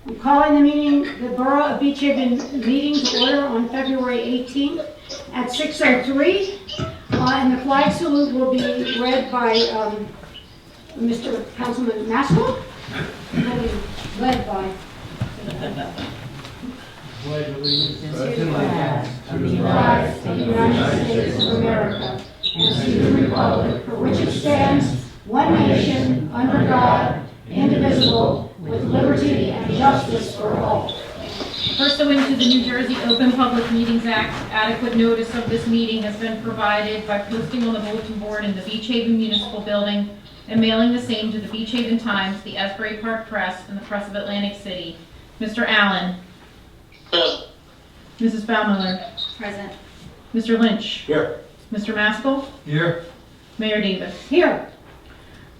I'm calling the Borough of Beach Haven meeting to order on February 18th at 6:03. And the flag salute will be read by Mr. Councilman Maskell. Led by. Pledge allegiance To the flag of the United States of America, and to the republic for which it stands, one nation, under God, indivisible, with liberty and justice for all. Pursuant to the New Jersey Open Public Meetings Act, adequate notice of this meeting has been provided by posting on the bulletin board in the Beach Haven Municipal Building and mailing the same to the Beach Haven Times, the Asbury Park Press, and the Press of Atlantic City. Mr. Allen. Present. Mrs. Baumiller. Present. Mr. Lynch. Here. Mr. Maskell. here. Mayor Davis. Here.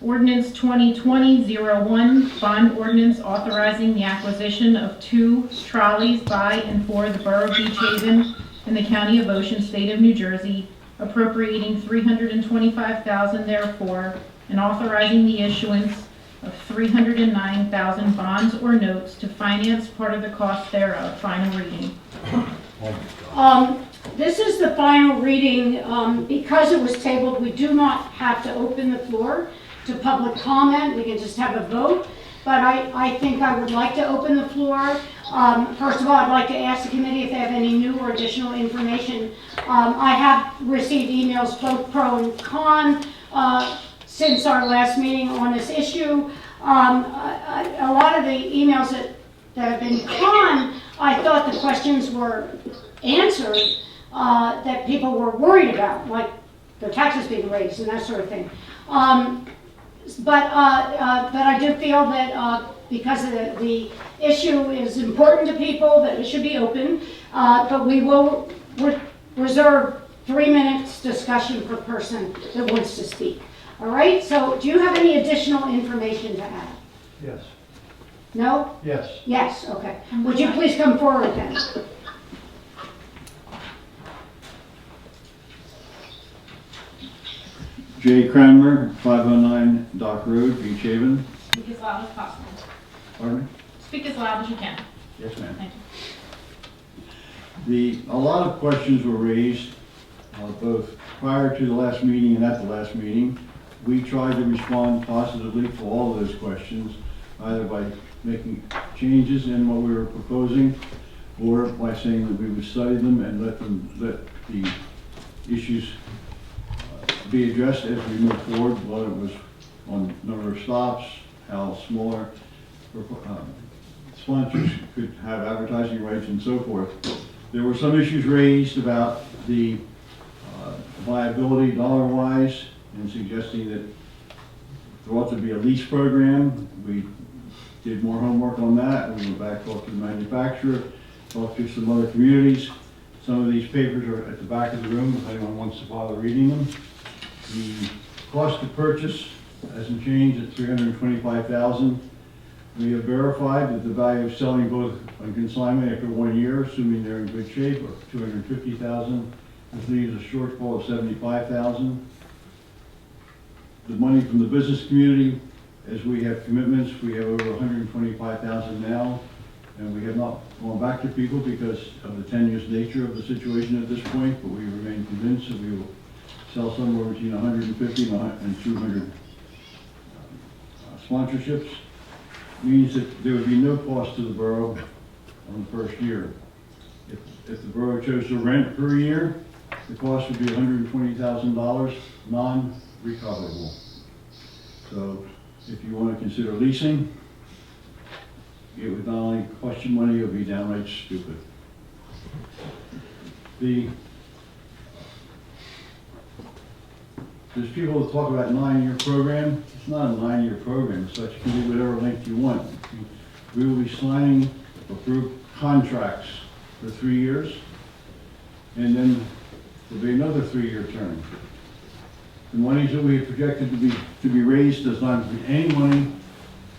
Ordinance 2020-01, bond ordinance authorizing the acquisition of 2 trolleys by and for the Borough of Beach Haven in the County of Ocean, State of New Jersey, appropriating $325,000 therefore, and authorizing the issuance of $309,000 bonds or notes to finance part of the cost thereof. Final reading. This is the final reading. Because it was tabled, we do not have to open the floor to public comment. We can just have a vote. But I think I would like to open the floor. First of all, I'd like to ask the committee if they have any new or additional information. I have received emails both pro and con since our last meeting on this issue. A lot of the emails that have been con, I thought the questions were answered that people were worried about, like their taxes being raised and that sort of thing. But I do feel that because the issue is important to people, that it should be open. But we will reserve 3 minutes discussion per person that wants to speak. All right, so do you have any additional information to add? Yes. No? Yes. Yes, okay. Would you please come forward then? Jay Cranmer, 509 Dock Road, Beach Haven. Speak as loud as possible. Pardon me? Speak as loud as you can. Yes, ma'am. Thank you. A lot of questions were raised, both prior to the last meeting and at the last meeting. We tried to respond positively to all of those questions, either by making changes in what we were proposing, or by saying that we would study them and let the issues be addressed as we move forward, whether it was on number of stops, how smaller sponsors could have advertising rights and so forth. There were some issues raised about the viability dollar-wise, and suggesting that there ought to be a lease program. We did more homework on that. We went back, talked to the manufacturer, talked to some other communities. Some of these papers are at the back of the room if anyone wants to bother reading them. The cost to purchase hasn't changed at $325,000. We have verified that the value of selling both on consignment after 1 year, assuming they're in good shape, of $250,000. This leaves a shortfall of $75,000. The money from the business community, as we have commitments, we have over $125,000 now, and we have not gone back to people because of the tenuous nature of the situation at this point, but we remain convinced that we will sell somewhere between 150 and 200 sponsorships. Means that there would be no cost to the borough on the first year. If the borough chose to rent per year, the cost would be $120,000, non-recoverable. So if you want to consider leasing, it would not only cost you money, it would be downright stupid. There's people that talk about a 9-year program. It's not a 9-year program, so you can do whatever length you want. We will be signing approved contracts for 3 years, and then there'll be another 3-year term. The monies that we have projected to be raised does not include any money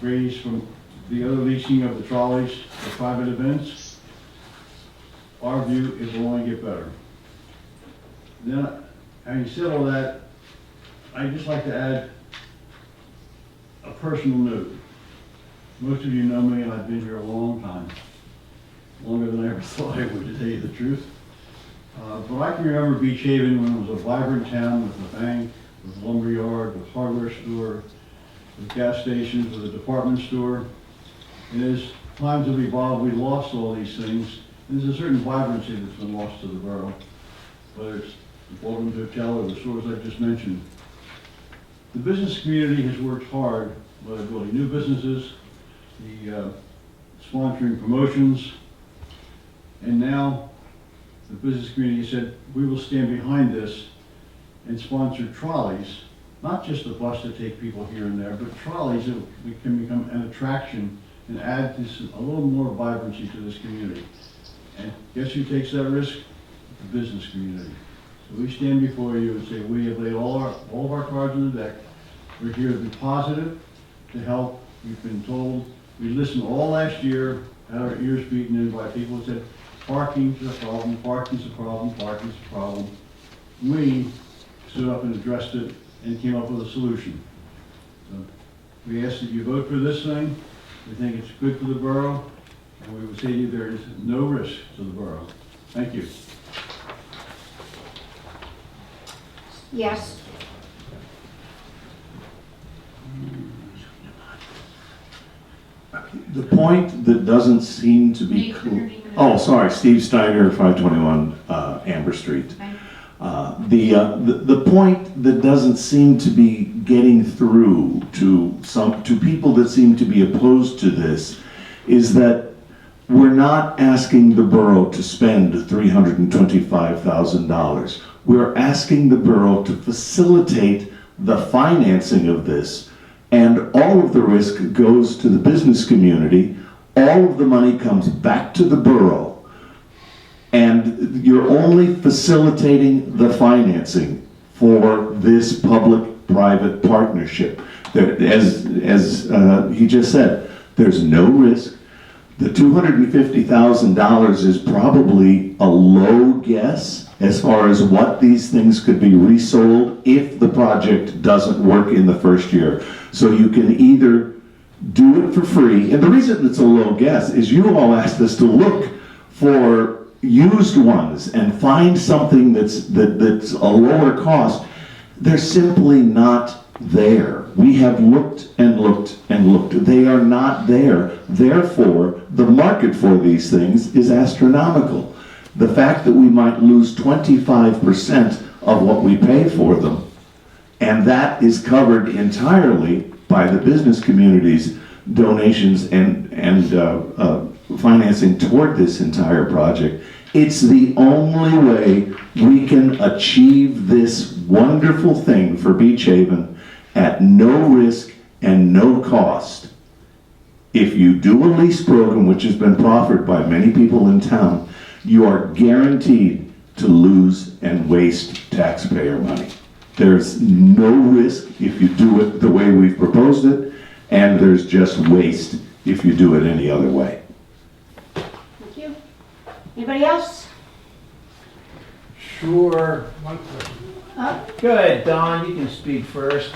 raised from the other leasing of the trolleys for private events. Our view is will only get better. Then, having said all that, I'd just like to add a personal note. Most of you know me, and I've been here a long time, longer than I ever thought I would, to tell you the truth. But I can remember Beach Haven when it was a vibrant town with a bank, with a lumber yard, with a hardware store, with gas stations, with a department store. And as times have evolved, we lost all these things. And there's a certain vibrancy that's been lost to the borough, whether it's the Baldwin Hotel or the stores I just mentioned. The business community has worked hard, whether building new businesses, the sponsoring promotions, and now the business community said, we will stand behind this and sponsor trolleys, not just a bus to take people here and there, but trolleys that can become an attraction and add this, a little more vibrancy to this community. And guess who takes that risk? The business community. So we stand before you and say, we have laid all of our cards on the deck. We're here to be positive, to help. We've been told, we listened all last year, had our ears beaten in by people who said, parking's a problem, parking's a problem, parking's a problem. We stood up and addressed it and came up with a solution. So we ask that you vote for this thing. We think it's good for the borough, and we would say to you there is no risk to the borough. Thank you. Yes. The point that doesn't seem to be clear. Oh, sorry, Steve Steiner, 521 Amber Street. The point that doesn't seem to be getting through to people that seem to be opposed to this is that we're not asking the borough to spend $325,000. We're asking the borough to facilitate the financing of this, and all of the risk goes to the business community. All of the money comes back to the borough, and you're only facilitating the financing for this public-private partnership. As he just said, there's no risk. The $250,000 is probably a low guess as far as what these things could be resold if the project doesn't work in the first year. So you can either do it for free, and the reason it's a low guess is you all asked us to look for used ones and find something that's a lower cost. They're simply not there. We have looked and looked and looked. They are not there. Therefore, the market for these things is astronomical. The fact that we might lose 25% of what we pay for them, and that is covered entirely by the business community's donations and financing toward this entire project. It's the only way we can achieve this wonderful thing for Beach Haven at no risk and no cost. If you do a lease program, which has been proffered by many people in town, you are guaranteed to lose and waste taxpayer money. There's no risk if you do it the way we've proposed it, and there's just waste if you do it any other way. Thank you. Anybody else? Sure. One question. Go ahead, Don, you can speak first.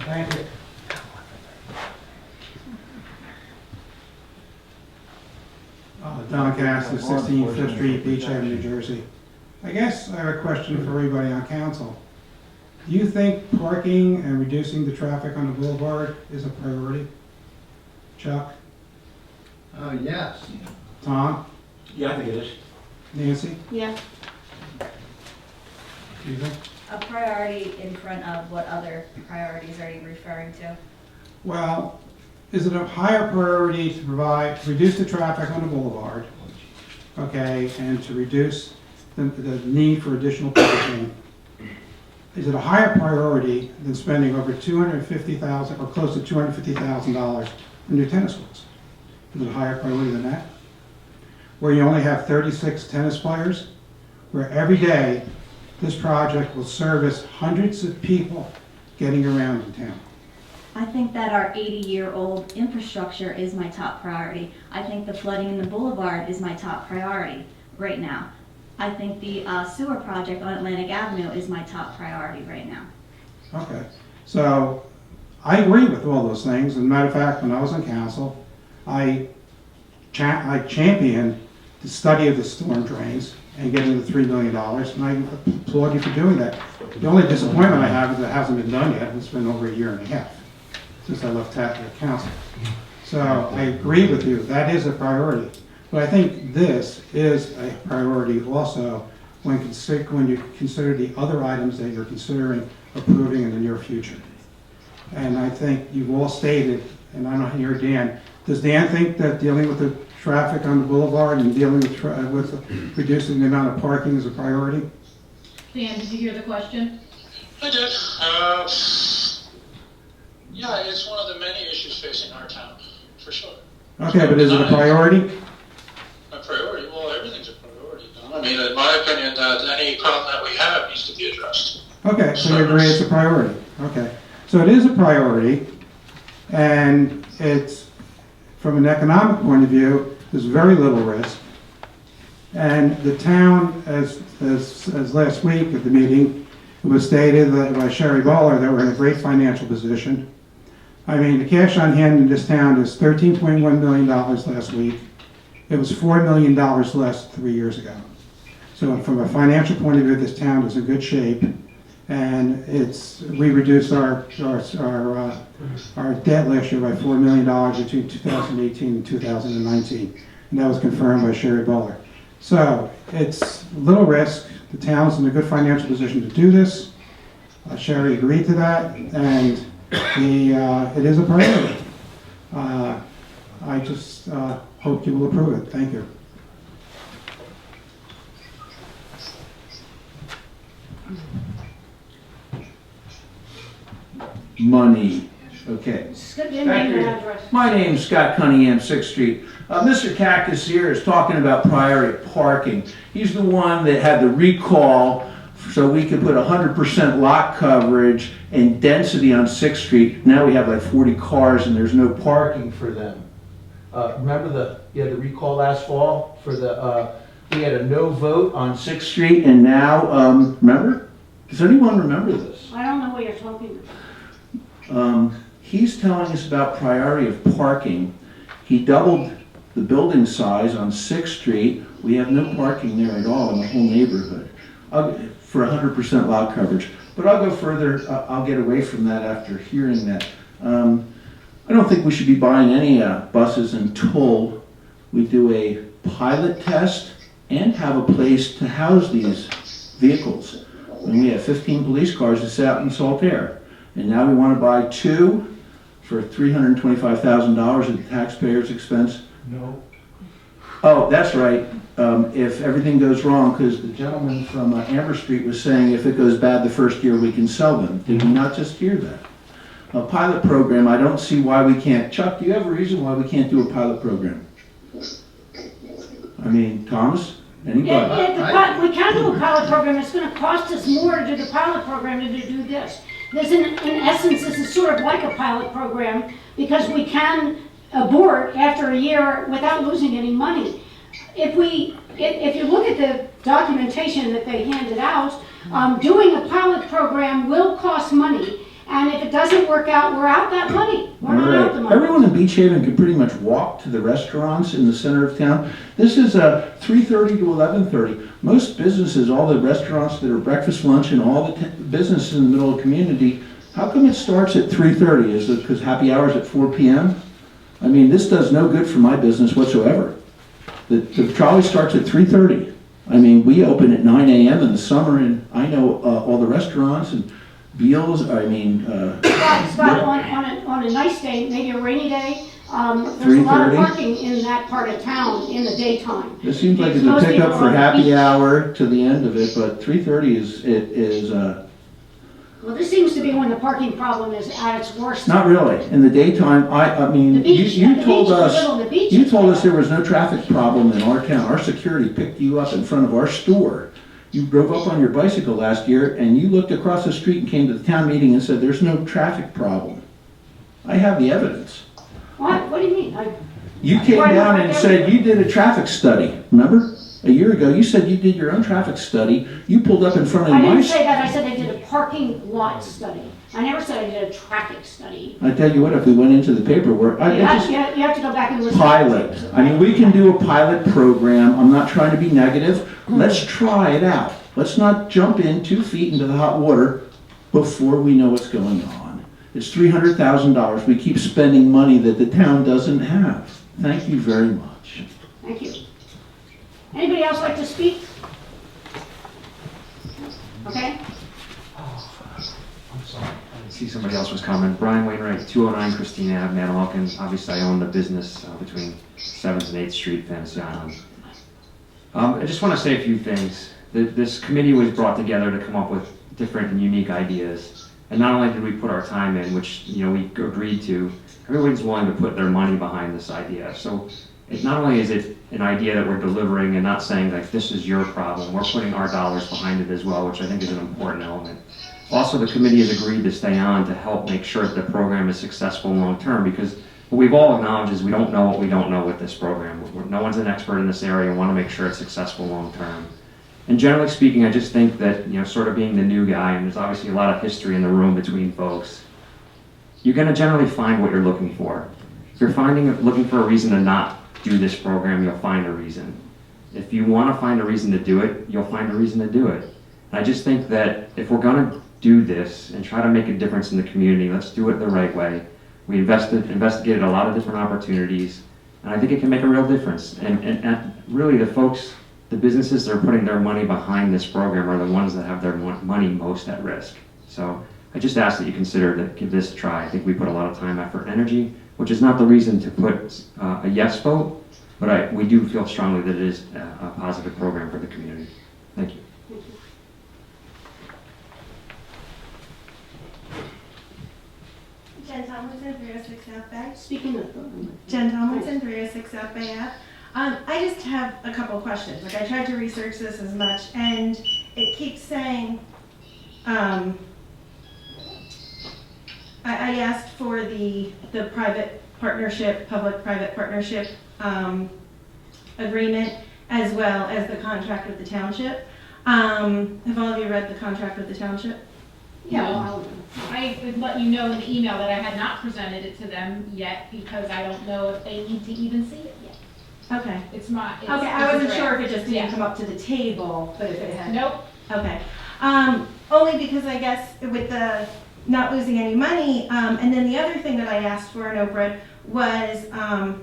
Thank you. Don Cass, 16 Fifth Street, Beach Haven, New Jersey. I guess I have a question for everybody on council. Do you think parking and reducing the traffic on the boulevard is a priority? Chuck? Yes. Tom? Yeah, I think it is. Nancy? Yeah. Do you think? A priority in front of what other priorities are you referring to? Well, is it a higher priority to reduce the traffic on the boulevard, okay, and to reduce the need for additional parking? Is it a higher priority than spending over $250,000 or close to $250,000 on new tennis courts? Is it a higher priority than that? Where you only have 36 tennis players, where every day this project will service hundreds of people getting around in town. I think that our 80-year-old infrastructure is my top priority. I think the flooding in the boulevard is my top priority right now. I think the sewer project on Atlantic Avenue is my top priority right now. Okay, so I agree with all those things. As a matter of fact, when I was on council, I championed the study of the storm drains and getting the $3 million, and I applaud you for doing that. The only disappointment I have is it hasn't been done yet. It's been over a year and a half since I left council. So I agree with you, that is a priority. But I think this is a priority also when you consider the other items that you're considering approving in the near future. And I think you've all stated, and I don't hear Dan, does Dan think that dealing with the traffic on the boulevard and dealing with reducing the amount of parking is a priority? Dan, did you hear the question? I did. Yeah, it's one of the many issues facing our town, for sure. Okay, but is it a priority? A priority? Well, everything's a priority. I mean, in my opinion, any problem that we have needs to be addressed. Okay, so you agree it's a priority. Okay, so it is a priority, and it's, from an economic point of view, there's very little risk. And the town, as last week at the meeting, it was stated that by Sherry Bowler that we're in a great financial position. I mean, the cash on hand in this town is $13.1 million last week. It was $4 million less 3 years ago. So from a financial point of view, this town is in good shape. And we reduced our debt last year by $4 million between 2018 and 2019. And that was confirmed by Sherry Bowler. So it's little risk. The town's in a good financial position to do this. Sherry agreed to that, and it is a priority. I just hope you will approve it. Thank you. Money. Okay. Your name and address. My name's Scott Cunningham, 6th Street. Mr. Cactus here is talking about priority parking. He's the one that had the recall so we could put 100% lot coverage and density on 6th Street. Now we have like 40 cars and there's no parking for them. Remember you had the recall last fall for we had a no vote on 6th Street, and now, remember? Does anyone remember this? I don't know what you're talking about. He's telling us about priority of parking. He doubled the building size on 6th Street. We have no parking there at all in the whole neighborhood for 100% lot coverage. But I'll go further. I'll get away from that after hearing that. I don't think we should be buying any buses until we do a pilot test and have a place to house these vehicles. And we have 15 police cars that sit out in Saltaire. And now we want to buy 2 for $325,000 at the taxpayer's expense. No. Oh, that's right. If everything goes wrong, because the gentleman from Amber Street was saying if it goes bad the first year, we can sell them. Did we not just hear that? A pilot program, I don't see why we can't. Chuck, do you have a reason why we can't do a pilot program? I mean, Thomas? Anybody? We can do a pilot program. It's going to cost us more to do the pilot program than to do this. In essence, this is sort of like a pilot program because we can abort after a year without losing any money. If you look at the documentation that they handed out, doing a pilot program will cost money. And if it doesn't work out, we're out that money. We're not out the money. Everyone in Beach Haven can pretty much walk to the restaurants in the center of town. This is 3:30 to 11:30. Most businesses, all the restaurants that are breakfast, lunch, and all the businesses in the middle of the community, how come it starts at 3:30? Is it because happy hours at 4 p.m.? I mean, this does no good for my business whatsoever. The trolley starts at 3:30. I mean, we open at 9 a.m. in the summer, and I know all the restaurants and Beals, Scott, on a nice day, maybe a rainy day, there's a lot of parking in that part of town in the daytime. It seems like it's a pickup for happy hour to the end of it, but 3:30 is Well, this seems to be when the parking problem is at its worst. not really. In the daytime, I mean, The beach- you the told beach is us, little, the beach you is told bad. us there was no traffic problem in our town. Our security picked you up in front of our store. You drove up on your bicycle last year and you looked across the street and came to the town meeting and said, there's no traffic problem. I have the evidence. What do you mean? You came down and said you did a traffic study, remember? A year ago, you said you did your own traffic study. You pulled up in front of I my... didn't say that, I said I did a parking lot study. I never said I did a traffic study. I tell you what, if we went into the paperwork, You have to go back and listen. pilot. I mean, we can do a pilot program. I'm not trying to be negative. Let's try it out. Let's not jump in 2 feet into the hot water before we know what's going on. It's $300,000. We keep spending money that the town doesn't have. Thank you very much. Thank you. Anybody else like to speak? Okay? I'm sorry, I see somebody else was commenting. Brian Wainwright, 209 Christina Ave, Manahawkin. Obviously, I own the business between 7th and 8th Street, Fantasy Island. I just want to say a few things. This committee was brought together to come up with different and unique ideas. And not only did we put our time in, which we agreed to, everyone's willing to put their money behind this idea. So not only is it an idea that we're delivering and not saying like this is your problem, we're putting our dollars behind it as well, which I think is an important element. Also, the committee has agreed to stay on to help make sure that the program is successful long-term, because what we've all acknowledged is we don't know what we don't know with this program. No one's an expert in this area and want to make sure it's successful long-term. And generally speaking, I just think that, sort of being the new guy, and there's obviously a lot of history in the room between folks, you're going to generally find what you're looking for. If you're looking for a reason to not do this program, you'll find a reason. If you want to find a reason to do it, you'll find a reason to do it. And I just think that if we're going to do this and try to make a difference in the community, let's do it the right way. We investigated a lot of different opportunities, and I think it can make a real difference. And really the businesses that are putting their money behind this program are the ones that have their money most at risk. So I just ask that you consider to give this a try. I think we put a lot of time, effort, and energy, which is not the reason to put a yes vote, but we do feel strongly that it is a positive program for the community. Thank you. Jen Tomlinson, 306 South Bay. Speaking of. Jen Tomlinson, 306 South Bay Ave. I just have a couple of questions. Like, I tried to research this as much, and it keeps saying, I asked for the private partnership, public-private partnership agreement, as well as the contract with the township. Have all of you read the contract with the township? No. I would let you know in the email that I had not presented it to them yet, because I don't know if they need to even see it yet. Okay. It's my. Okay, I wasn't sure if it just didn't come up to the table, but if it had. Nope. Okay. Only because I guess with the not losing any money, and then the other thing that I asked for in Oakwood was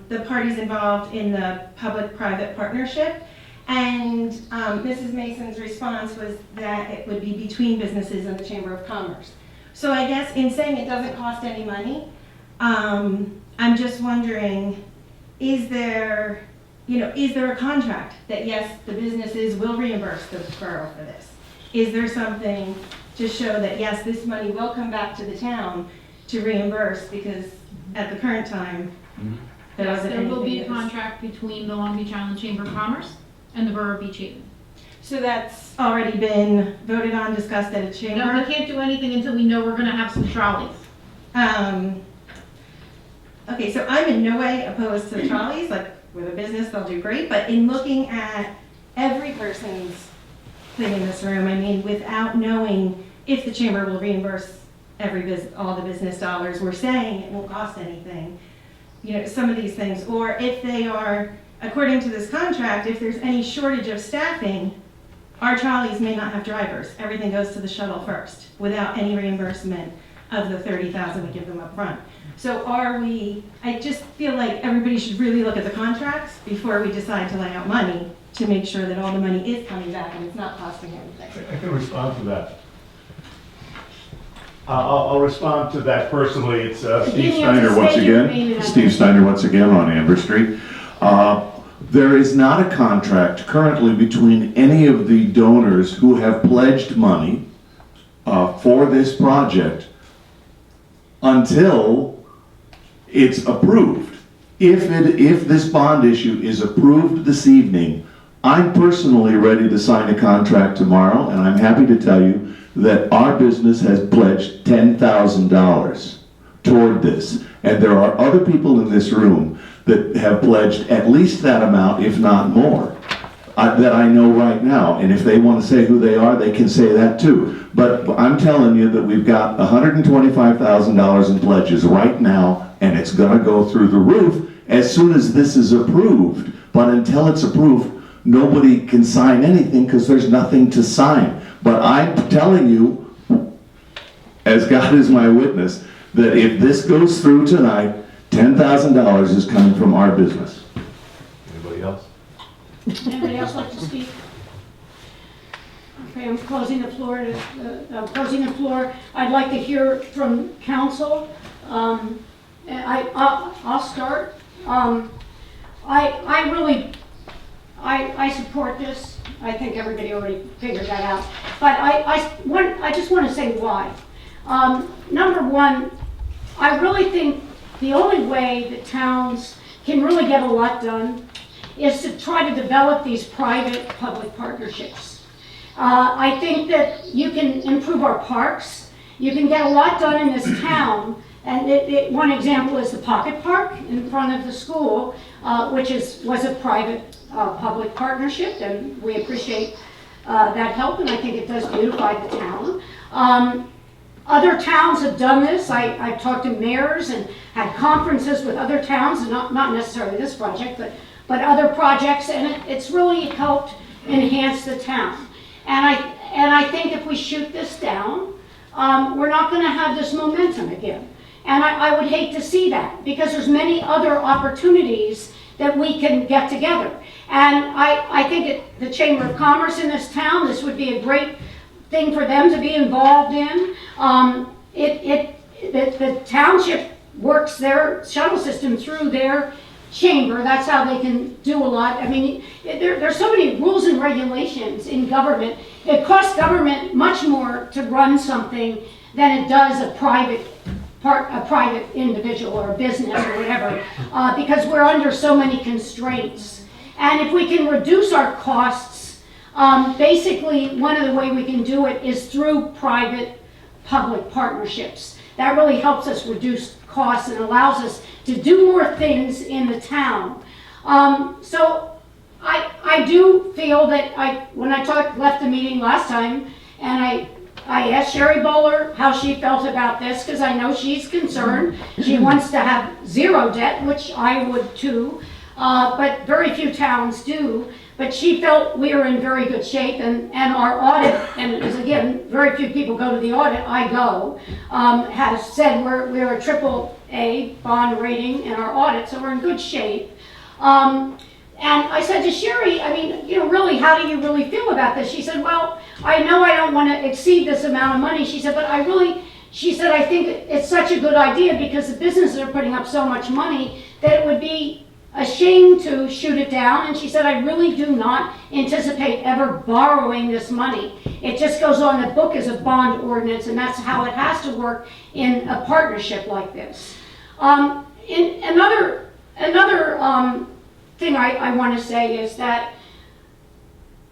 the parties involved in the public-private partnership. And Mrs. Mason's response was that it would be between businesses and the Chamber of Commerce. So I guess in saying it doesn't cost any money, I'm just wondering, is there a contract that yes, the businesses will reimburse the borough for this? Is there something to show that yes, this money will come back to the town to reimburse, because at the current time, there wasn't anything. There will be a contract between the Long Beach Island Chamber of Commerce and the Borough of Beach Haven. So that's already been voted on, discussed at a chamber? No, we can't do anything until we know we're gonna have some trolleys. Okay, so I'm in no way opposed to trolleys, like with a business, they'll do great, but in looking at every person's thing in this room, I mean, without knowing if the chamber will reimburse all the business dollars, we're saying it won't cost anything, some of these things, or if they are, according to this contract, if there's any shortage of staffing, our trolleys may not have drivers. Everything goes to the shuttle first, without any reimbursement of the $30,000 we give them up front. So I just feel like everybody should really look at the contracts before we decide to lay out money to make sure that all the money is coming back and it's not costing anything. I can respond to that. I'll respond to that personally. It's Steve Steiner once again on Amber Street. There is not a contract currently between any of the donors who have pledged money for this project until it's approved. If this bond issue is approved this evening, I'm personally ready to sign a contract tomorrow, and I'm happy to tell you that our business has pledged $10,000 toward this. And there are other people in this room that have pledged at least that amount, if not more. that I know right now. And if they want to say who they are, they can say that too. But I'm telling you that we've got $125,000 in pledges right now, and it's going to go through the roof as soon as this is approved. But until it's approved, nobody can sign anything because there's nothing to sign. But I'm telling you, as God is my witness, that if this goes through tonight, $10,000 is coming from our business. Anybody else? Anybody else like to speak? Okay, I'm closing the floor. I'd like to hear from council. I'll start. I support this. I think everybody already figured that out. But I just want to say why. Number one, I really think the only way that towns can really get a lot done is to try to develop these private-public partnerships. I think that you can improve our parks. You can get a lot done in this town. And one example is the Pocket Park in front of the school, which was a private-public partnership, and we appreciate that help, and I think it does beautify the town. Other towns have done this. I've talked to mayors and had conferences with other towns, and not necessarily this project, but other projects, and it's really helped enhance the town. And I think if we shoot this down, we're not going to have this momentum again. And I would hate to see that, because there's many other opportunities that we can get together. And I think the Chamber of Commerce in this town, this would be a great thing for them to be involved in. The township works their shuttle system through their chamber. That's how they can do a lot. I mean, there's so many rules and regulations in government. It costs government much more to run something than it does a private individual or a business or whatever, because we're under so many constraints. And if we can reduce our costs, basically one of the ways we can do it is through private-public partnerships. That really helps us reduce costs and allows us to do more things in the town. So I do feel that when I left the meeting last time, and I asked Sherry Bowler how she felt about this, because I know she's concerned. She wants to have zero debt, which I would too, but very few towns do. But she felt we were in very good shape, and our audit, and again, very few people go to the audit, I go, has said we're a AAA bond rating in our audit, so we're in good shape. And I said to Sherry, I mean, really, how do you really feel about this? She said, well, I know I don't want to exceed this amount of money. She said, but I think it's such a good idea because the businesses are putting up so much money that it would be a shame to shoot it down. And she said, I really do not anticipate ever borrowing this money. It just goes on the book as a bond ordinance, and that's how it has to work in a partnership like this. In another thing I want to say is that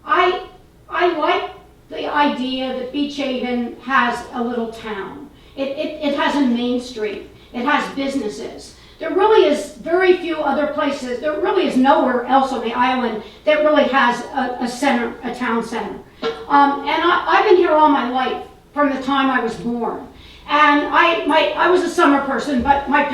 I like the idea that Beach Haven has a little town. It has a main street. It has businesses. There really is very few other places. There really is nowhere else on the island that really has a town center. And I've been here all my life from the time I was born. And I was a summer person, but my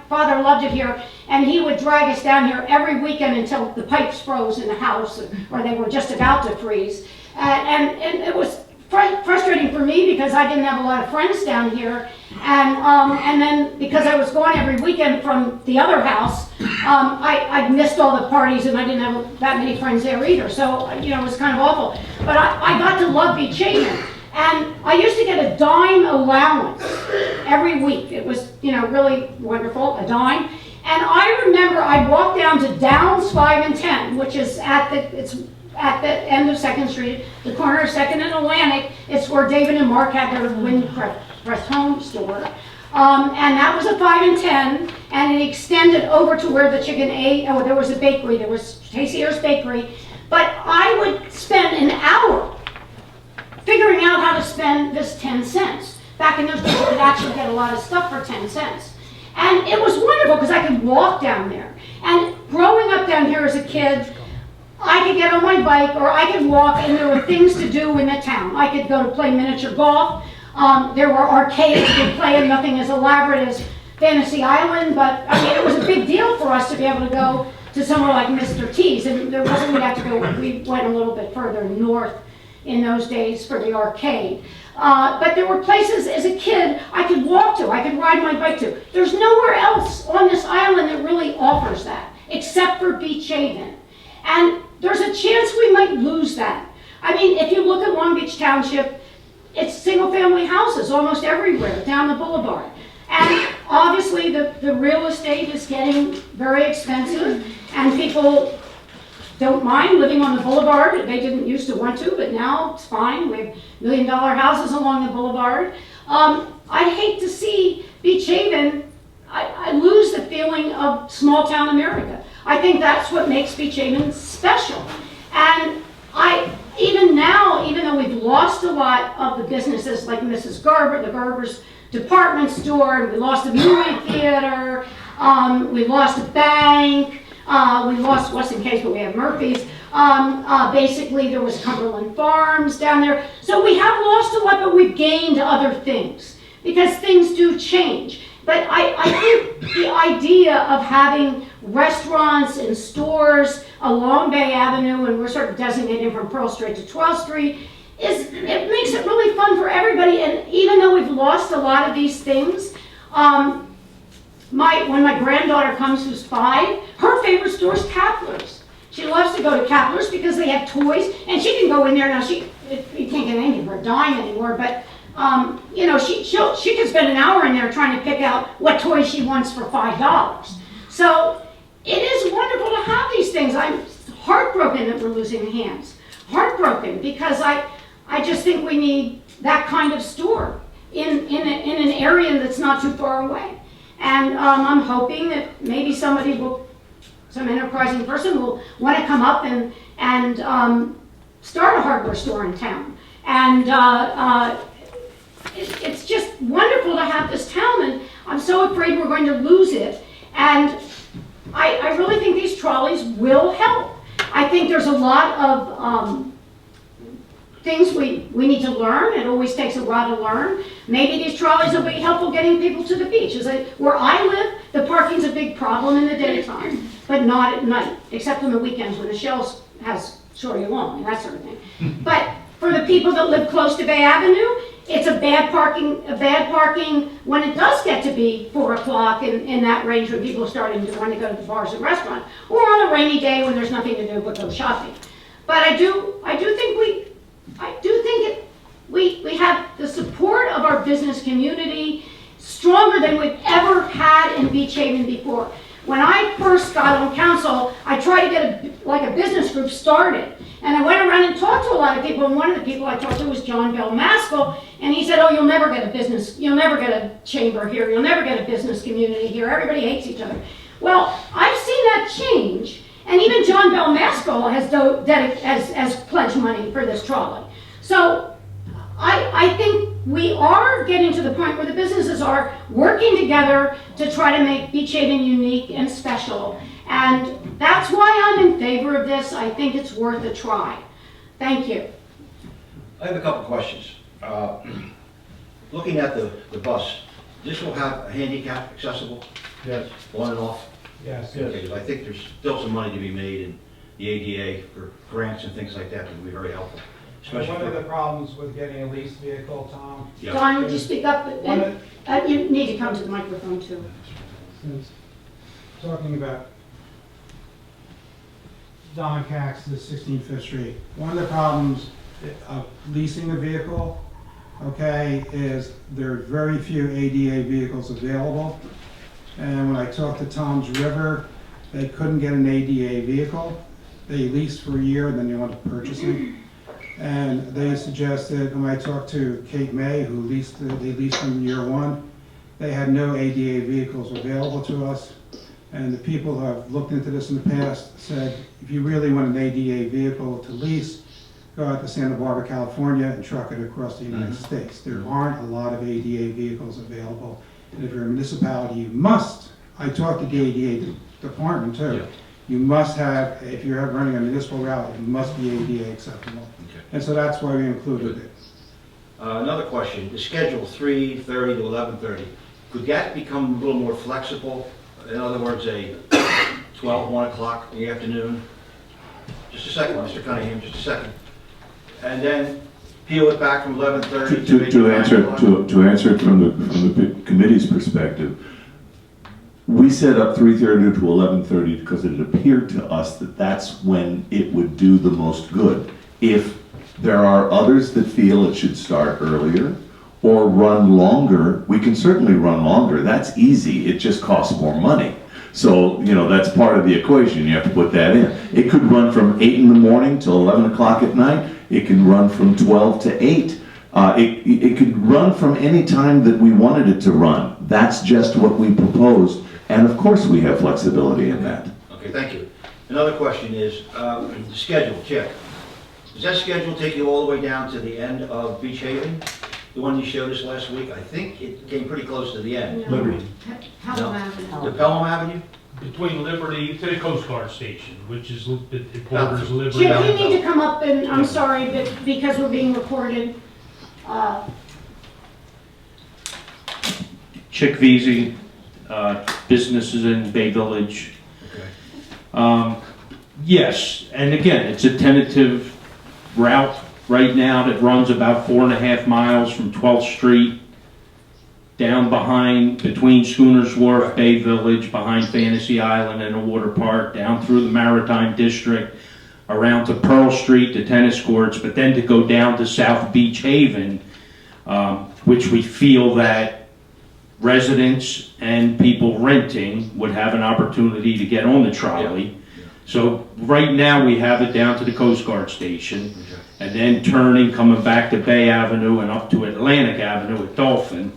father loved it here, and he would drag us down here every weekend until the pipes froze in the house, or they were just about to freeze. And it was frustrating for me because I didn't have a lot of friends down here, and then because I was gone every weekend from the other house, I missed all the parties, and I didn't have that many friends there either. So it was kind of awful. But I got to love Beach Haven. And I used to get a dime allowance every week. It was, really wonderful, a dime. And I remember I'd walk down to Downs 5 and 10, which is at the end of 2nd Street, the corner of 2nd and Atlantic. It's where David and Mark had their Windcrest home store. And that was a 5 and 10, and it extended over to where the there was a bakery. There was Tacier's Bakery. But I would spend an hour figuring out how to spend this 10 cents. Back in those days, you could actually get a lot of stuff for 10 cents. And it was wonderful because I could walk down there. And growing up down here as a kid, I could get on my bike or I could walk, and there were things to do in the town. I could go to play miniature golf. There were arcades you could play, and nothing as elaborate as Fantasy Island, but I mean, it was a big deal for us to be able to go to somewhere like Mr. T's, and there wasn't, we'd have to go, we went a little bit further north in those days for the arcade. But there were places as a kid I could walk to, I could ride my bike to. There's nowhere else on this island that really offers that, except for Beach Haven. And there's a chance we might lose that. I mean, if you look at Long Beach Township, it's single-family houses almost everywhere down the boulevard. And obviously the real estate is getting very expensive, and people don't mind living on the boulevard. They didn't used to want to, but now it's fine. We have million-dollar houses along the boulevard. I'd hate to see Beach Haven, I lose the feeling of small-town America. I think that's what makes Beach Haven special. And even now, even though we've lost a lot of the businesses like Mrs. Garber, the Garber's department store, and we lost a movie theater, we lost a bank, we lost Weston Case, but we have Murphy's. Basically, there was Cumberland Farms down there. So we have lost a lot, but we've gained other things because things do change. But I think the idea of having restaurants and stores along Bay Avenue, and we're sort of designating from Pearl Street to 12th Street, it makes it really fun for everybody. And even though we've lost a lot of these things, when my granddaughter comes, who's 5, her favorite store is Kapler's. She loves to go to Kapler's because they have toys, and she can go in there. Now, you can't get anything for a dime anymore, but you know, she could spend an hour in there trying to pick out what toys she wants for $5. So it is wonderful to have these things. I'm heartbroken that we're losing hands. Heartbroken, because I just think we need that kind of store in an area that's not too far away. And I'm hoping that maybe some enterprising person will want to come up and start a hardware store in town. And it's just wonderful to have this town, and I'm so afraid we're going to lose it. And I really think these trolleys will help. I think there's a lot of things we need to learn. It always takes a while to learn. Maybe these trolleys will be helpful getting people to the beach. Where I live, the parking's a big problem in the daytime, but not at night, except on the weekends when the Shells has Shorty Long and that sort of thing. But for the people that live close to Bay Avenue, it's a bad parking when it does get to be 4 o'clock in that range, when people are starting to want to go to the bars and restaurants, or on a rainy day when there's nothing to do but go shopping. But I do think we have the support of our business community stronger than we've ever had in Beach Haven before. When I first got on council, I tried to get a business group started. And I went around and talked to a lot of people, and one of the people I talked to was John Bell Maskell, and he said, oh, you'll never get a chamber here, you'll never get a business community here, everybody hates each other. Well, I've seen that change, and even John Bell Maskell has pledged money for this trolley. So I think we are getting to the point where the businesses are working together to try to make Beach Haven unique and special. And that's why I'm in favor of this. I think it's worth a try. Thank you. I have a couple questions. Looking at the bus, this will have a handicap accessible? Yes. On and off? Yes. Okay, 'cause I think there's still some money to be made in the ADA for grants and things like that would be very helpful. Especially One of for, the problems with getting a leased vehicle, Tom, yeah. Don, would you speak up? You need to come to the microphone too. is talking about Don Cax, the 16th Street. One of the problems of leasing a vehicle, okay, is there are very few ADA vehicles available. And when I talked to Tom's River, they couldn't get an ADA vehicle. They leased for a year and then they wanted to purchase them. And they suggested, when I talked to Kate May, who they leased from year 1, they had no ADA vehicles available to us. And the people who have looked into this in the past said, if you really want an ADA vehicle to lease, go out to Santa Barbara, California, and truck it across the United States. There aren't a lot of ADA vehicles available. And if you're a municipality, you must, I talked to the ADA department too, you must have, if you're running a municipal rally, it must be ADA acceptable. Okay. And so that's why we included it. Another question, the schedule 3:30 to 11:30, could that become a little more flexible? In other words, a 1 o'clock in the afternoon? Just a second, Mr. Cunningham, just a second. And then peel it back from 11:30 to maybe 9 o'clock? To answer it from the committee's perspective, we set up 3:30 to 11:30 because it appeared to us that that's when it would do the most good. If there are others that feel it should start earlier or run longer, we can certainly run longer. That's easy. It just costs more money. So, you know, that's part of the equation. You have to put that in. It could run from 8 in the morning till 11 o'clock at night. It can run from 12 to 8. It could run from any time that we wanted it to run. That's just what we proposed. And of course, we have flexibility in that. Okay, thank you. Another question is, the schedule, check. Does that schedule take you all the way down to the end of Beach Haven? The one you showed us last week? I think it came pretty close to the end. Liberty. Pelham Avenue. The Pelham Avenue? Between Liberty to the Coast Guard Station, which is, it borders Liberty. Jim, you need to come up and, I'm sorry, but because we're being recorded. Chick Veazey, businesses in Bay Village. Okay. Yes, and again, it's a tentative route right now that runs about 4.5 miles from 12th Street down between Schooners Wharf, Bay Village, behind Fantasy Island and the water park, down through the Maritime District, around to Pearl Street, the tennis courts, but then to go down to South Beach Haven, which we feel that residents and people renting would have an opportunity to get on the trolley. So right now we have it down to the Coast Guard Station, and then turning, coming back to Bay Avenue and up to Atlantic Avenue at Dolphin,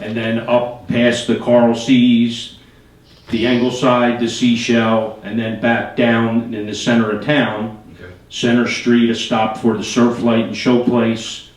and then up past the Carl C's, the Ingleside, the Seashell, and then back down in the center of town. Okay. Center Street, a stop for the Surf Light and Show Place,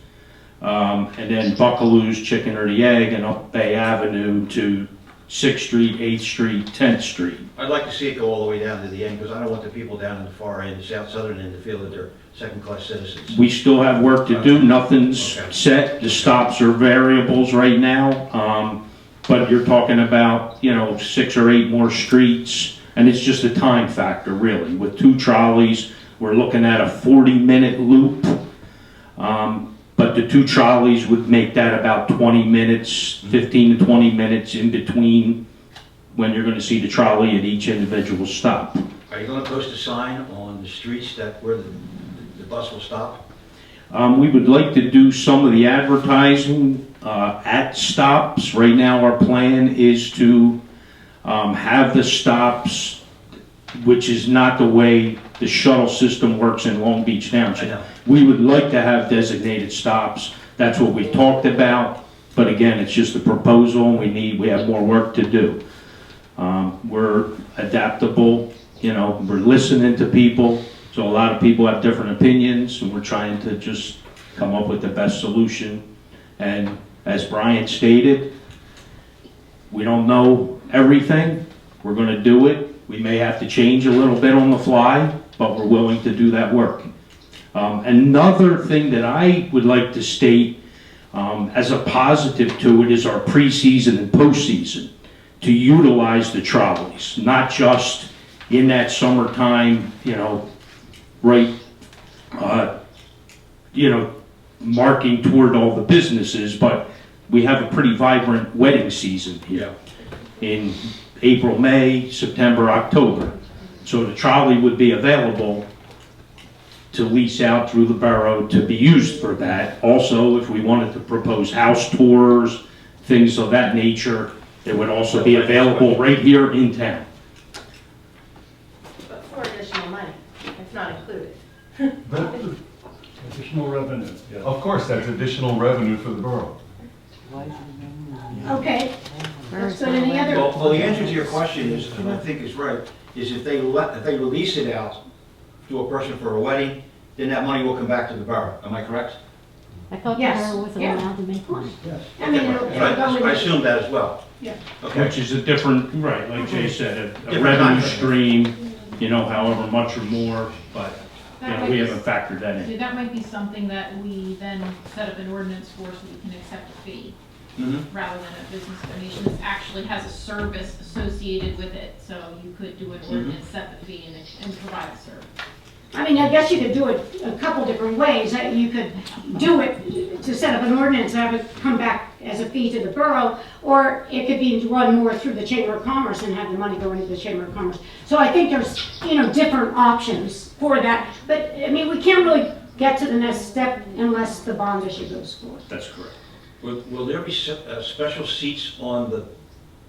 and then Buckaloo's Chicken or the Egg, and up Bay Avenue to 6th Street, 8th Street, 10th Street. I'd like to see it go all the way down to the end, because I don't want the people down in the far end, the southern end, to feel that they're second-class citizens. We still have work to do. Nothing's set. The stops are variables right now. But you're talking about, 6 or 8 more streets, and it's just a time factor, really. With 2 trolleys, we're looking at a 40-minute loop. But the 2 trolleys would make that about 20 minutes, 15 to 20 minutes in between when you're going to see the trolley at each individual stop. Are you going to post a sign on the streets where the bus will stop? We would like to do some of the advertising at stops. Right now our plan is to have the stops, which is not the way the shuttle system works in Long Beach Township. We would like to have designated stops. That's what we talked about. But again, it's just a proposal. We have more work to do. We're adaptable. We're listening to people. So a lot of people have different opinions, and we're trying to just come up with the best solution. And as Brian stated, we don't know everything. We're going to do it. We may have to change a little bit on the fly, but we're willing to do that work. Another thing that I would like to state as a positive to it is our preseason and postseason, to utilize the trolleys, not just in that summertime, right, marking toward all the businesses, but we have a pretty vibrant wedding season here in April, May, September, October. So the trolley would be available to lease out through the borough to be used for that. Also, if we wanted to propose house tours, things of that nature, it would also be available right here in town. But for additional money, it's not included. Additional revenue. Of course, that's additional revenue for the borough. Okay. That's good. Any other? Well, the answer to your question is, and I think is right, is if they release it out to a person for a wedding, then that money will come back to the borough. Am I correct? I thought the Yes, borough wasn't yeah. allowed to make money. I mean, it'll go I in. assume that as well. Yeah. Okay. Which is a different, right, like Jay said, a Different revenue contract. stream, you know, however much or more, but, you know, we haven't factored that in. So that might be something that we then set up an ordinance for so we can accept a fee rather than a business donation. This actually has a service associated with it, so you could do an ordinance, set the fee and provide the service. I mean, I guess you could do it a couple different ways. You could do it to set up an ordinance, have it come back as a fee to the borough, or it could be run more through the Chamber of Commerce and have the money go into the Chamber of Commerce. So I think there's, you know, different options for that. But, I mean, we can't really get to the next step unless the bond issue goes forward. That's correct. Will there be special seats on the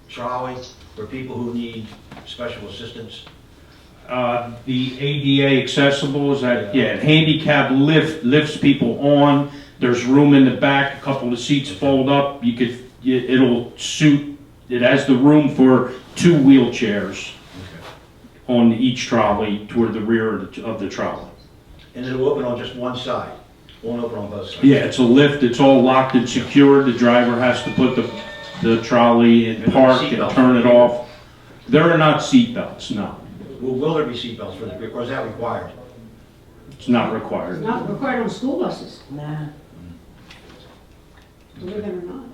trolley for people who need special assistance? The ADA accessible is that, yeah, handicap lifts people on. There's room in the back, a couple of seats fold up. It'll suit, it has the room for 2 wheelchairs on each trolley toward the rear of the trolley. And it'll open on just one side, won't open on both sides? Yeah, it's a lift, it's all locked and secured. The driver has to put the trolley in park and turn it off. There are not seat belts, no. Will there be seatbelts for the, or is that required? It's not required. It's not required on school buses. Nah. Believe it or not.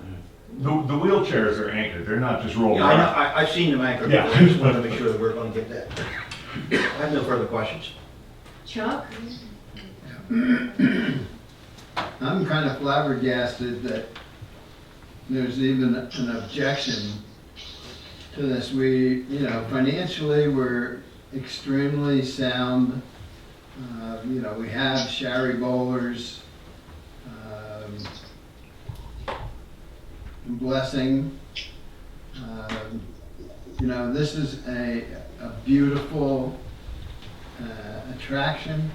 The wheelchairs are anchored, they're not just rolled Yeah, I know, around. I've seen them anchored, Yeah. I just wanted to make sure that we're gonna get that. I have no further questions. Chuck? I'm kind of flabbergasted that there's even an objection to this. We, you know, financially, we're extremely sound. You know, we have Shari Bowlers, Blessing. You know, this is a beautiful attraction.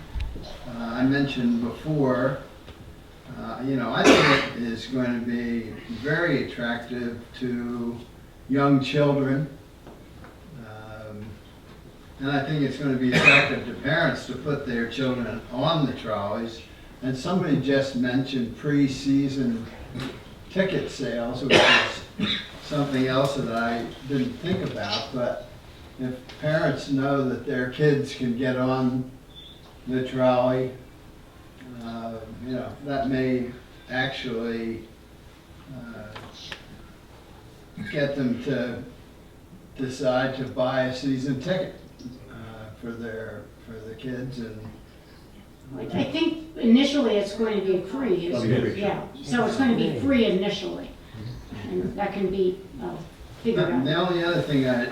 I mentioned before, you know, I think it is going to be very attractive to young children. And I think it's going to be attractive to parents to put their children on the trolleys. And somebody just mentioned pre-season ticket sales, which is something else that I didn't think about. But if parents know that their kids can get on the trolley, you know, that may actually get them to decide to buy a season ticket for the kids. And I think initially it's going to be free. Yeah, so it's going to be free initially. And that can be figured out. the only other thing I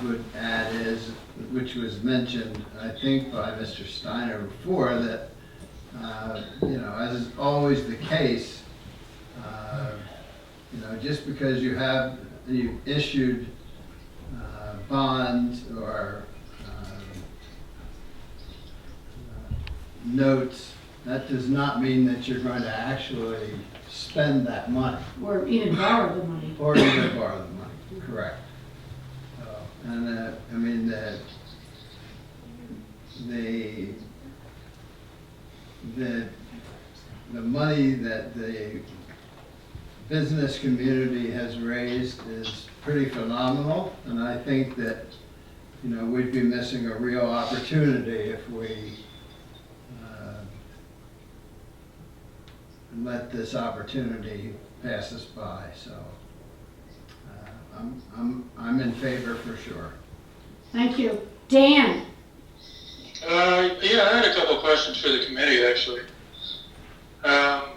would add is, which was mentioned, I think, by Mr. Steiner before, that you know, as is always the case, you know, just because you've issued bonds or notes, that does not mean that you're going to actually spend that money. Or even borrow the money. Or even borrow the money, correct. And I mean, the money that the business community has raised is pretty phenomenal, and I think that, you know, we'd be missing a real opportunity if we let this opportunity pass us by. So I'm in favor for sure. Thank you. Dan? Yeah, I had a couple of questions for the committee, actually. How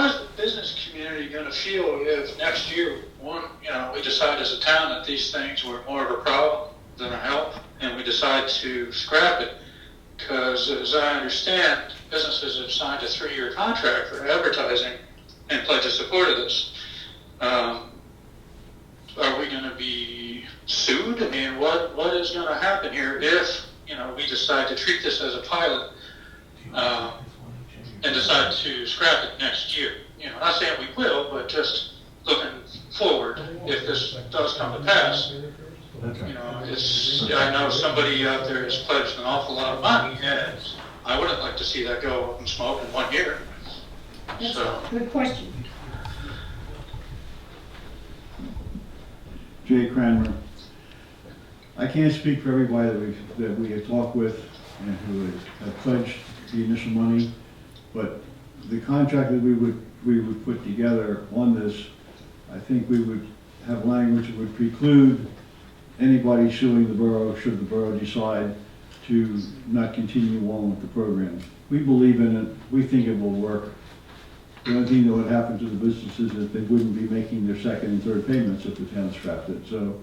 is the business community going to feel if next year, we decide as a town that these things were more of a problem than a help, and we decide to scrap it? Because as I understand, businesses have signed a 3-year contract for advertising and pledged to support of this. Are we going to be sued? I mean, what is going to happen here if, we decide to treat this as a pilot and decide to scrap it next year? Not saying we will, but just looking forward, if this does come to pass. I know somebody out there has pledged an awful lot of money, and I wouldn't like to see that go up in smoke in 1 year. That's So, a good question. Jay Cranmer. I can't speak for everybody that we have talked with and who have pledged the initial money, but the contract that we would put together on this, I think we would have language that would preclude anybody suing the borough should the borough decide to not continue on with the program. We believe in it. We think it will work. The only thing that would happen to the businesses is that they wouldn't be making their second and third payments if the town scrapped it. So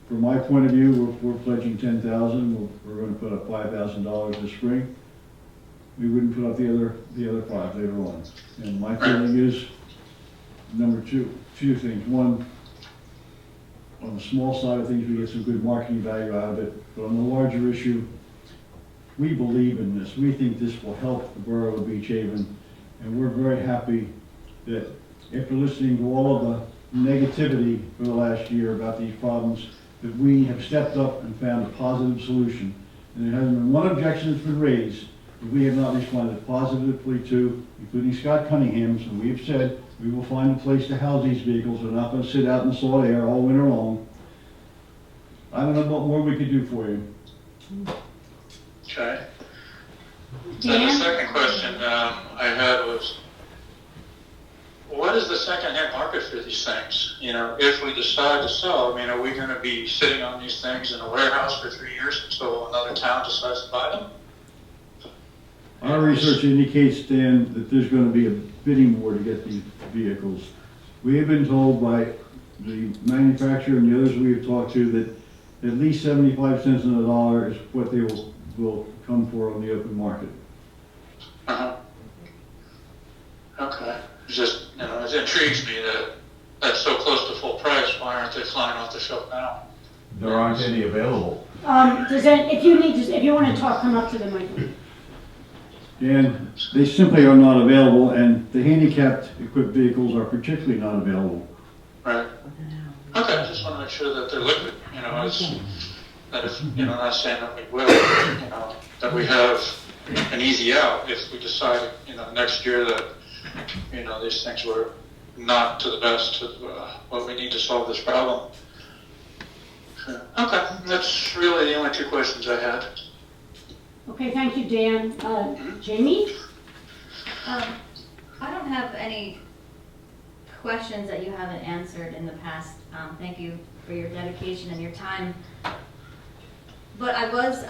from my point of view, we're pledging $10,000. We're going to put up $5,000 this spring. We wouldn't put up the other five later on. And my feeling is, number two things. One, on the small side of things, we get some good marketing value out of it. But on the larger issue, we believe in this. We think this will help the borough of Beach Haven. And we're very happy that after listening to all of the negativity for the last year about these problems, that we have stepped up and found a positive solution. And there hasn't been one objection that's been raised that we have not responded positively to, including Scott Cunningham's, and we have said we will find a place to house these vehicles. They're not going to sit out in the salt air all winter long. I don't know what more we could do for you. okay. Then the second question I had was, what is the second-hand market for these things? You know, if we decide to sell, I mean, are we going to be sitting on these things in a warehouse for 3 years until another town decides to buy them? Our research indicates, Dan, that there's going to be a bidding war to get these vehicles. We have been told by the manufacturer and the others we have talked to that at least 75 cents on the dollar is what they will come for on the open market. Uh-huh. Okay. It's just, you know, it intrigues me that that's so close to full price. Why aren't they flying off the shelf now? There aren't any available. If you want to talk, come up to the microphone. And they simply are not available, and the handicapped equipped vehicles are particularly not available. Right. Okay, I just want to make sure that they're liquid, you know, that if, you know, not saying that we will, you know, that we have an easy out if we decide, you know, next year that, you know, these things were not to the best of what we need to solve this problem. Okay, that's really the only two questions I had. Okay, thank you, Dan. Jamie? I don't have any questions that you haven't answered in the past. Thank you for your dedication and your time. But I was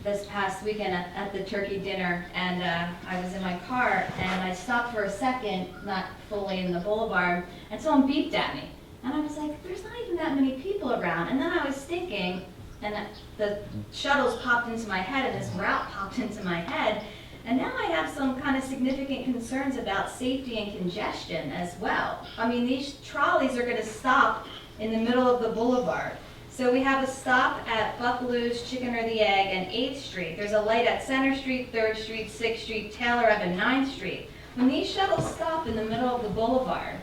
this past weekend at the turkey dinner, and I was in my car, and I stopped for a second, not fully in the boulevard, and someone beeped at me. And I was like, there's not even that many people around. And then I was thinking, and the shuttles popped into my head, and this route popped into my head, and now I have some kind of significant concerns about safety and congestion as well. I mean, these trolleys are going to stop in the middle of the boulevard. So we have a stop at Buckaloo's, Chicken or the Egg, and 8th Street. There's a light at Center Street, 3rd Street, 6th Street, Taylor Ave, and 9th Street. When these shuttles stop in the middle of the boulevard,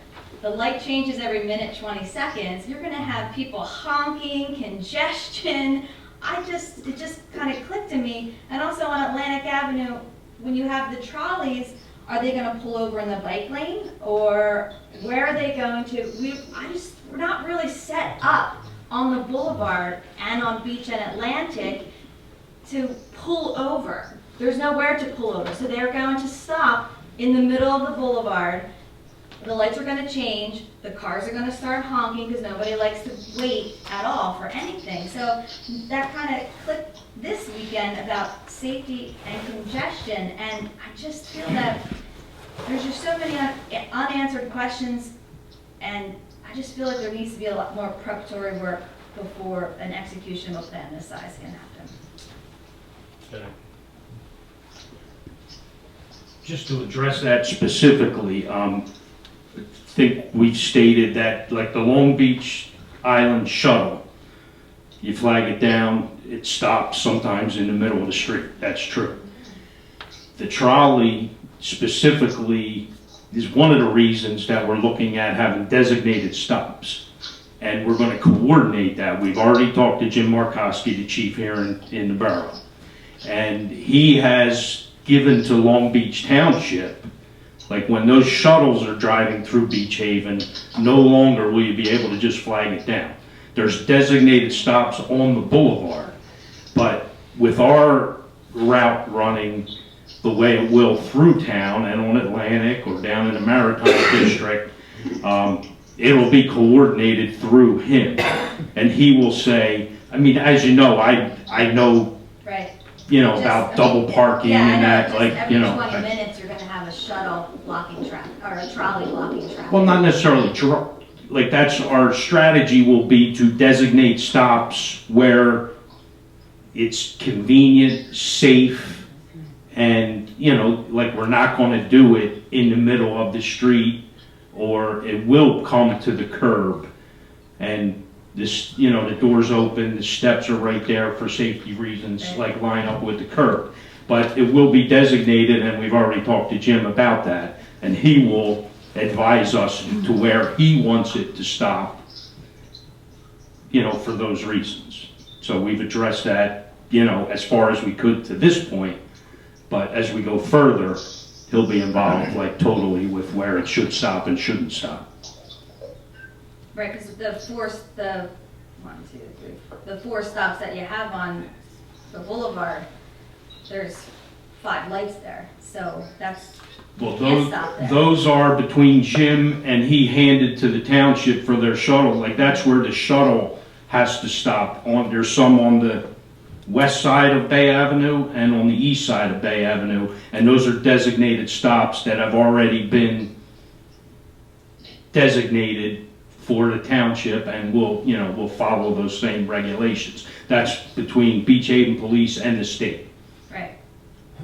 the light changes every minute, 20 seconds. You're going to have people honking, congestion. It just kind of clicked to me. And also on Atlantic Avenue, when you have the trolleys, are they going to pull over in the bike lane, or where are they going to? We're not really set up on the boulevard and on Beach and Atlantic to pull over. There's nowhere to pull over, so they're going to stop in the middle of the boulevard. The lights are going to change, the cars are going to start honking because nobody likes to wait at all for anything. So that kind of clicked this weekend about safety and congestion, and I just feel that there's just so many unanswered questions, and I just feel like there needs to be a lot more preparatory work before an execution of a plan this size can happen. Just to address that specifically, I think we've stated that, like the Long Beach Island shuttle, you flag it down, it stops sometimes in the middle of the street. That's true. The trolley specifically is one of the reasons that we're looking at having designated stops. And we're going to coordinate that. We've already talked to Jim Markowski, the chief here in the borough. And he has given to Long Beach Township Like when those shuttles are driving through Beach Haven, no longer will you be able to just flag it down. There's designated stops on the boulevard, but with our route running the way it will through town and on Atlantic or down in the Maritime District, it'll be coordinated through him. And he will say, I mean, as you know, I know, Right. you know, Just, about double parking Yeah, I and know, that, just like, you know. every 20 minutes, you're gonna have a shuttle blocking traffic, or a trolley blocking traffic. Well, not necessarily, like, that's, our strategy will be to designate stops where it's convenient, safe, and, you know, like, we're not gonna do it in the middle of the street, or it will come to the curb, and this, you know, the door's open, the steps are right there for safety reasons, like, line up with the curb. But it will be designated, and we've already talked to Jim about that, and he will advise us to where he wants it to stop, you know, for those reasons. So we've addressed that, you know, as far as we could to this point, but as we go further, he'll be involved, like, totally with where it should stop and shouldn't stop. Right, because the four stops that you have on the boulevard, there's 5 lights there, so that's, Well, you can't stop there. those are between Jim and he handed to the township for their shuttle. Like, that's where the shuttle has to stop. There's some on the west side of Bay Avenue and on the east side of Bay Avenue, and those are designated stops that have already been designated for the township, and we'll follow those same regulations. That's between Beach Haven Police and the state. Right.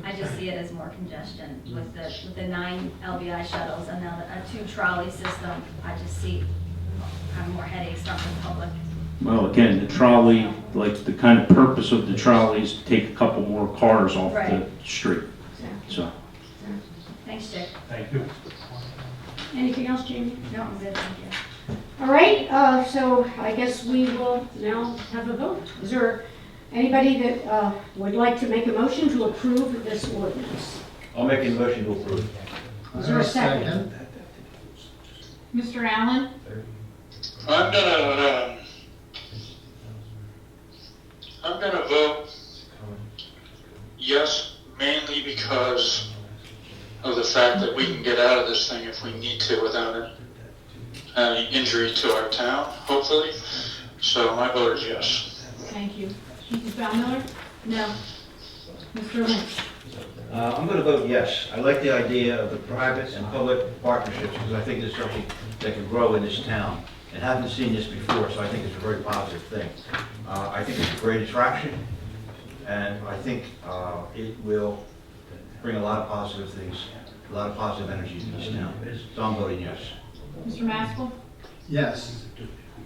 I just see it as more congestion with the 9 LBI shuttles and now a 2 trolley system. I just see kind of more headaches from the public. Well, again, the trolley, like, the kind of purpose of the trolley is to take a couple more cars off the Right. street, so. Thanks, Jake. Thank you. Anything else, Jamie? No, I'm good, thank you. All right, so I guess we will now have a vote. Is there anybody that would like to make a motion to approve this ordinance? I'll make a motion to approve. Is there a second? Mr. Allen? I'm gonna vote yes, mainly because of the fact that we can get out of this thing if we need to without any injury to our town, hopefully. So my vote is yes. Thank you. Mrs. Bellmiller? No. Mr. Lynch? I'm going to vote yes. I like the idea of the private and public partnerships because I think it's something that can grow in this town. And haven't seen this before, so I think it's a very positive thing. I think it's a great attraction, and I think it will bring a lot of positive things, a lot of positive energy to this town. So I'm voting yes. Mr. Maskell? Yes.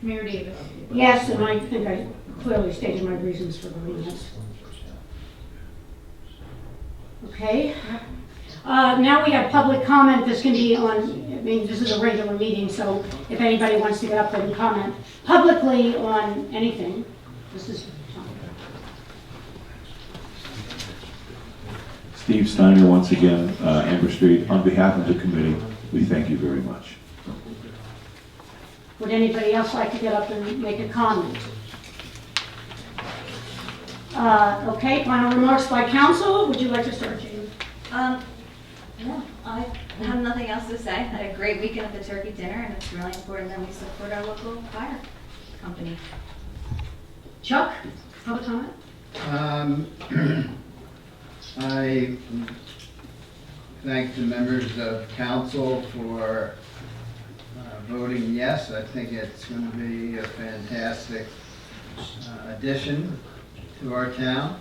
Mayor Davis? Yes, and I think I clearly stated my reasons for voting yes. Okay. Now we have public comment. This can be on, I mean, this is a regular meeting, so if anybody wants to get up and comment publicly on anything, this is time. Steve Steiner, once again, Amber Street. On behalf of the committee, we thank you very much. Would anybody else like to get up and make a comment? Okay, final remarks by council. Would you like to start, Jane? No, I have nothing else to say. I had a great weekend at the turkey dinner, and it's really important that we support our local fire company. Chuck, public comment? I thank the members of council for voting yes. I think it's going to be a fantastic addition to our town.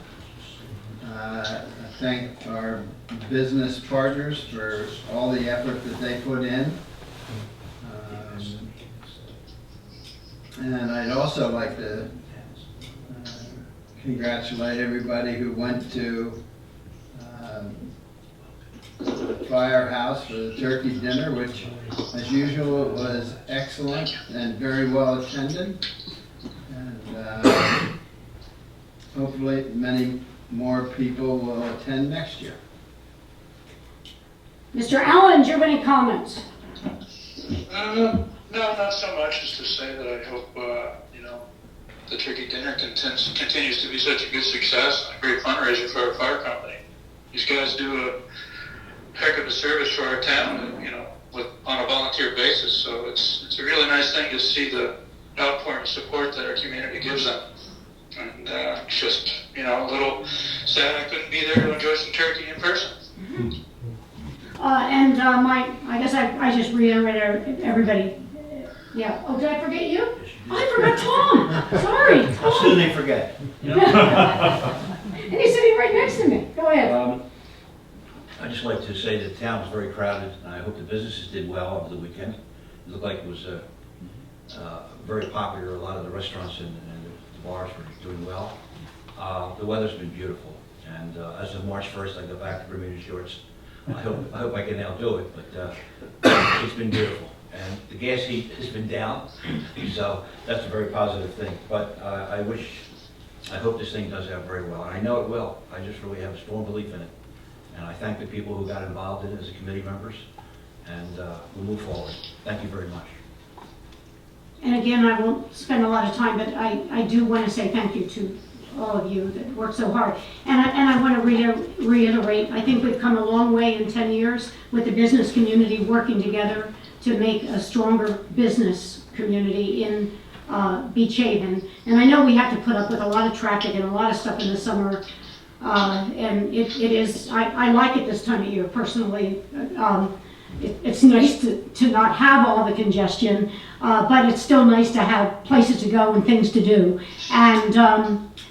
I thank our business partners for all the effort that they put in. And I'd also like to congratulate everybody who went to the firehouse for the turkey dinner, which, as usual, was excellent and very well attended. And hopefully many more people will attend next year. Mr. Allen, do you have any comments? No, not so much as to say that I hope, the turkey dinner continues to be such a good success and a great fundraiser for our fire company. These guys do a heck of a service for our town, on a volunteer basis. So it's a really nice thing to see the outpouring of support that our community gives them. And it's just, a little sad I couldn't be there to enjoy some turkey in person. I guess I just reiterated everybody. Yeah. Oh, did I forget you? I forgot Tom. Sorry. How soon they forget? And he's sitting right next to me. Go ahead. I'd just like to say that the town was very crowded, and I hope the businesses did well over the weekend. It looked like it was very popular. A lot of the restaurants and the bars were doing well. The weather's been beautiful, and as of March 1st, I go back to Bermuda shorts. I hope I can outdo it, but it's been beautiful. And the gas heat has been down, so that's a very positive thing. But I hope this thing does out very well, and I know it will. I just really have a strong belief in it. And I thank the people who got involved in it as committee members, and we'll move forward. Thank you very much. And again, I won't spend a lot of time, but I do want to say thank you to all of you that worked so hard. And I want to reiterate, I think we've come a long way in 10 years with the business community working together to make a stronger business community in Beach Haven. And I know we have to put up with a lot of traffic and a lot of stuff in the summer. And it is, I like it this time of year personally. It's nice to not have all the congestion, but it's still nice to have places to go and things to do. And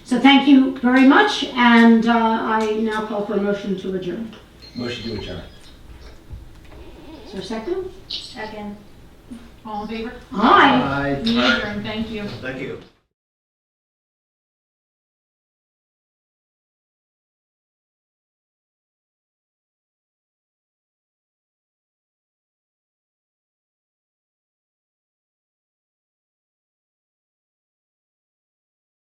so thank you very much, and I now call for a motion to adjourn. Motion to adjourn. Is there a second? Second. All in favor? Aye. Meeting adjourned. Thank you. Thank you.